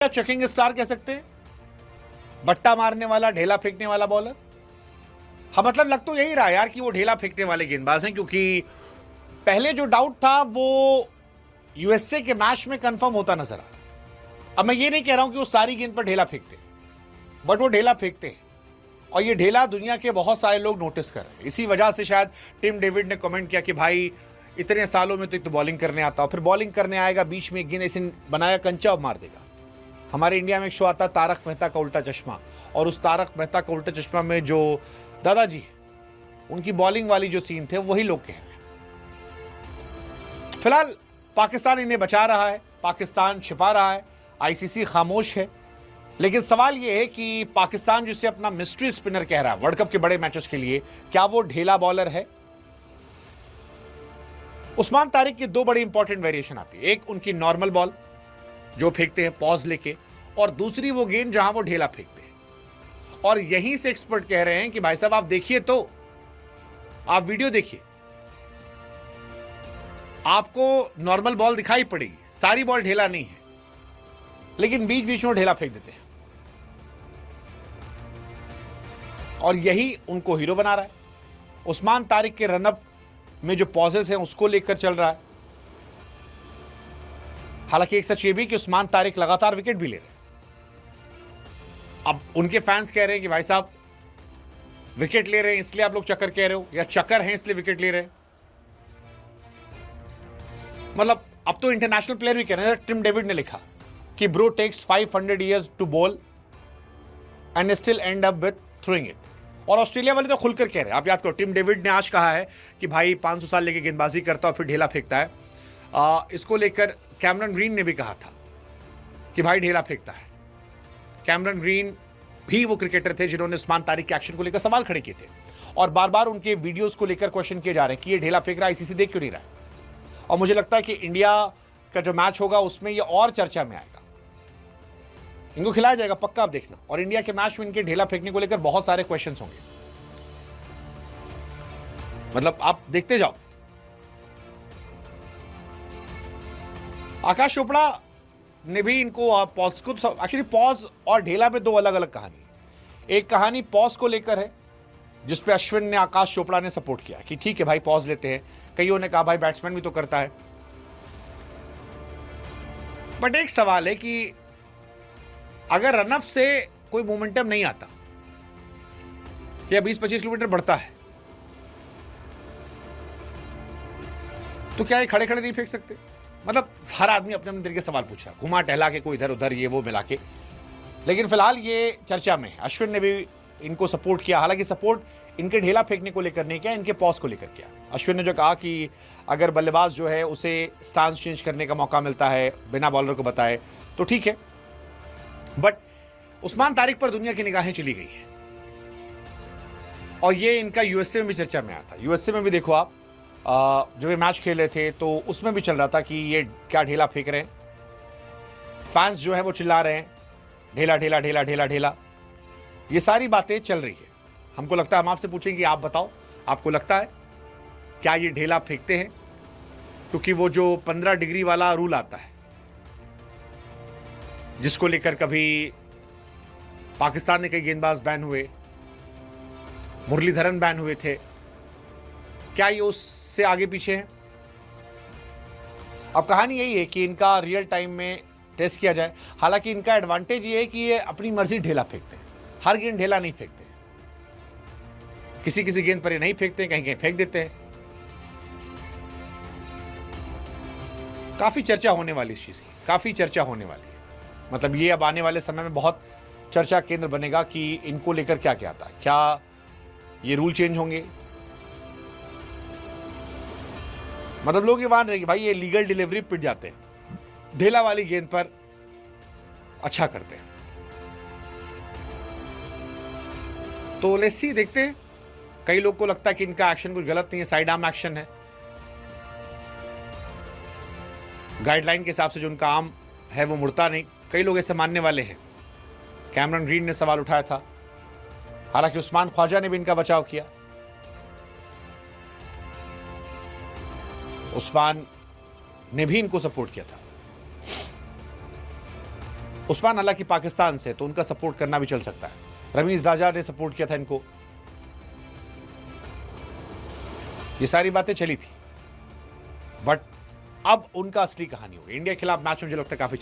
Checking star कह सकते हैं, बट्टा मारने वाला, ढेला फेंकने वाला बॉलर। हाँ, मतलब लग तो यही रहा यार कि वो ढेला फेंकने वाले गेंदबाज हैं, क्योंकि पहले जो डाउट था वो यूएसए के मैच में कंफर्म होता नजर आ रहा। अब मैं ये नहीं कह रहा हूं कि वो सारी गेंद पर ढेला फेंकते, बट वो ढेला फेंकते हैं, और ये ढेला दुनिया के बहुत सारे लोग नोटिस कर रहे हैं। इसी वजह से शायद टिम डेविड ने कमेंट किया कि भाई इतने सालों में तो बॉलिंग करने आता, फिर बॉलिंग करने आएगा, बीच में गेंद ऐसे बनाया कंचा मार देगा। हमारे इंडिया में एक शो आता तारक मेहता का उल्टा चश्मा, और उस तारक मेहता का उल्टा चश्मा में जो दादाजी उनकी बॉलिंग वाली जो सीन थे वही लोग कह रहे हैं। फिलहाल पाकिस्तान इन्हें बचा रहा है, पाकिस्तान छिपा रहा है, आईसीसी खामोश है। लेकिन सवाल यह है कि पाकिस्तान जिसे अपना मिस्ट्री स्पिनर कह रहा है वर्ल्ड कप के बड़े मैचेस के लिए, क्या वो ढेला बॉलर है? उस्मान तारिक की दो बड़ी इंपॉर्टेंट वेरिएशन आती है, एक उनकी नॉर्मल बॉल जो फेंकते हैं पॉज लेके, और दूसरी वो गेंद जहां वो ढेला फेंकते हैं। और यहीं से एक्सपर्ट कह रहे हैं कि भाई साहब आप देखिए, तो आप वीडियो देखिए, आपको नॉर्मल बॉल दिखाई पड़ेगी, सारी बॉल ढेला नहीं है, लेकिन बीच बीच में ढेला फेंक देते हैं, और यही उनको हीरो बना रहा है। उस्मान तारिक के रनअप में जो पॉजेस हैं उसको लेकर चल रहा है। हालांकि एक सच ये भी कि उस्मान तारिक लगातार विकेट भी ले रहे हैं। अब उनके फैंस कह रहे हैं कि भाई साहब विकेट ले रहे हैं इसलिए आप लोग चक्कर कह रहे हो, या चक्कर हैं इसलिए विकेट ले रहे हैं। मतलब अब तो इंटरनेशनल प्लेयर भी कह रहे हैं। टिम डेविड ने लिखा कि bro takes 500 years to ball and still end up with throwing it. और ऑस्ट्रेलिया वाले तो खुलकर कह रहे हैं। आप याद करो, टिम डेविड ने आज कहा है कि भाई 500 साल लेके गेंदबाजी करता और फिर ढेला फेंकता है। इसको लेकर कैमरन ग्रीन ने भी कहा था कि भाई ढेला फेंकता है। कैमरन ग्रीन भी वो क्रिकेटर थे जिन्होंने उस्मान तारिक के एक्शन को लेकर सवाल खड़े किए थे, और बार बार उनके वीडियोस को लेकर क्वेश्चन किए जा रहे हैं कि ये ढेला फेंक रहा है, आईसीसी देख क्यों नहीं रहा है। और मुझे लगता है कि इंडिया का जो मैच होगा उसमें ये और चर्चा में आएगा, इनको खिलाया जाएगा पक्का, आप देखना। और इंडिया के मैच में इनके ढेला फेंकने को लेकर बहुत सारे क्वेश्चंस होंगे, मतलब आप देखते जाओ। आकाश चोपड़ा ने भी इनको पॉज को, एक्चुअली पॉज और ढेला पे दो अलग अलग कहानी है। एक कहानी पॉज को लेकर है जिसपे अश्विन ने, आकाश चोपड़ा ने सपोर्ट किया कि ठीक है भाई पॉज लेते हैं। कईयों ने कहा भाई बैट्समैन भी तो करता है। बट एक सवाल है कि अगर रनअप से कोई मोमेंटम नहीं आता या 20-25 किलोमीटर बढ़ता है, तो क्या ये खड़े खड़े नहीं फेंक सकते? मतलब हर आदमी अपने अपने तरीके सवाल पूछ रहा है, घुमा टहला के, कोई इधर उधर, ये वो मिला के। लेकिन फिलहाल ये चर्चा में है। अश्विन ने भी इनको सपोर्ट किया, हालांकि सपोर्ट इनके ढेला फेंकने को लेकर नहीं किया, इनके पॉज को लेकर किया। अश्विन ने जो कहा कि अगर बल्लेबाज जो है उसे स्टांस चेंज करने का मौका मिलता है बिना बॉलर को बताए तो ठीक है। बट उस्मान तारिक पर दुनिया की निगाहें चली गई है, और ये इनका यूएसए में भी चर्चा में आया था। यूएसए में भी देखो आप, जब ये मैच खेले थे तो उसमें भी चल रहा था कि ये क्या ढेला फेंक रहे हैं। फैंस जो है वो चिल्ला रहे हैं ढेला ढेला ढेला ढेला ढेला। ये सारी बातें चल रही है। हमको लगता है हम आपसे पूछेंगे कि आप बताओ, आपको लगता है क्या ये ढेला फेंकते हैं? क्योंकि वो जो 15 डिग्री वाला रूल आता है जिसको लेकर कभी पाकिस्तान ने कई गेंदबाज बैन हुए, मुरलीधरन बैन हुए थे, क्या ये उससे आगे पीछे है? अब कहानी यही है कि इनका रियल टाइम में टेस्ट किया जाए। हालांकि इनका एडवांटेज ये है कि ये अपनी मर्जी ढेला फेंकते हैं, हर गेंद ढेला नहीं फेंकते, किसी किसी गेंद पर ये नहीं फेंकते, कहीं कहीं फेंक देते हैं। काफी चर्चा होने वाली इस चीज की, काफी चर्चा होने वाली है। मतलब ये अब आने वाले समय में बहुत चर्चा केंद्र बनेगा कि इनको लेकर क्या क्या आता है, क्या ये रूल चेंज होंगे। मतलब लोग ये मान रहे हैं कि भाई ये लीगल डिलीवरी पिट जाते हैं, ढेला वाली गेंद पर अच्छा करते हैं। तो लेट्स सी, देखते हैं। कई लोग को लगता है कि इनका एक्शन कुछ गलत नहीं है, साइड आर्म एक्शन है, गाइडलाइन के हिसाब से जो उनका आर्म है वो मुड़ता नहीं। कई लोग ऐसे मानने वाले हैं। कैमरन ग्रीन ने सवाल उठाया था, हालांकि उस्मान ख्वाजा ने भी इनका बचाव किया। उस्मान ने भी इनको सपोर्ट किया था। उस्मान अल्लाह की पाकिस्तान से, तो उनका सपोर्ट करना भी चल सकता है। रमीज राजा ने सपोर्ट किया था इनको, ये सारी बातें चली थी, बट अब उनका असली कहानी होगी। इंडिया के खिलाफ मैच में मुझे लगता है काफी